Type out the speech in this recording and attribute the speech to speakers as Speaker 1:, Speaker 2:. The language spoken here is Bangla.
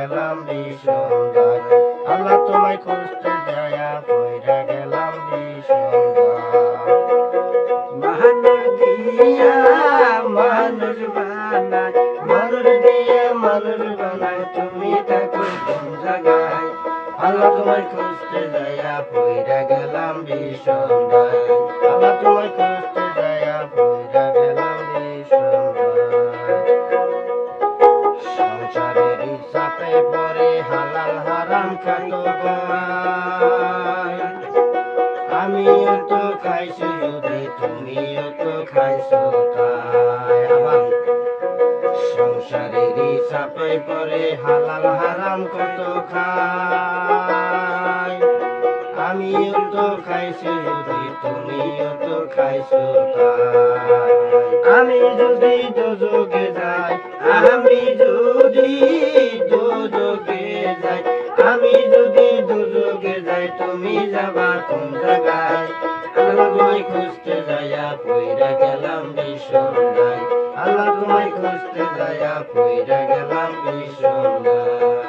Speaker 1: গেলাম বিষমদায়। আল্লাহ তোমায় খুঁজতে যায়া পইরা গেলাম বিষমদায়।
Speaker 2: মানুষ দিয়া মানুষ বানায়,
Speaker 1: মানুষ দিয়ে মানুষ বানায়, তুমি থাকো কোন জায়গায়? আল্লাহ তোমায় খুঁজতে যায়া পইরা গেলাম বিষমদায়। আল্লাহ তোমায় খুঁজতে যায়া পইরা গেলাম বিষমদায়। সংসারের চাপে পড়ে হালাল হারাম খাত খায়। আমিও তো খাইছি যদি তুমিও তো খাইছো তাই। আবার সংসারেরই চাপে পড়ে হালাল হারাম কত খায়। আমিও তো খাইছি যদি তুমিও তো খাইছো তাই। আমি যদি দোজখে যাই, আমি যদি দোজখে যাই, আমি যদি দোজখে যাই, তুমি যাবা কোন জায়গায়? আল্লাহ তোমায় খুঁজতে যাইয়া পইরা গেলাম বিষমদায়। আল্লাহ তোমায় খুঁজতে যাইয়া পইরা গেলাম বিষমদায়।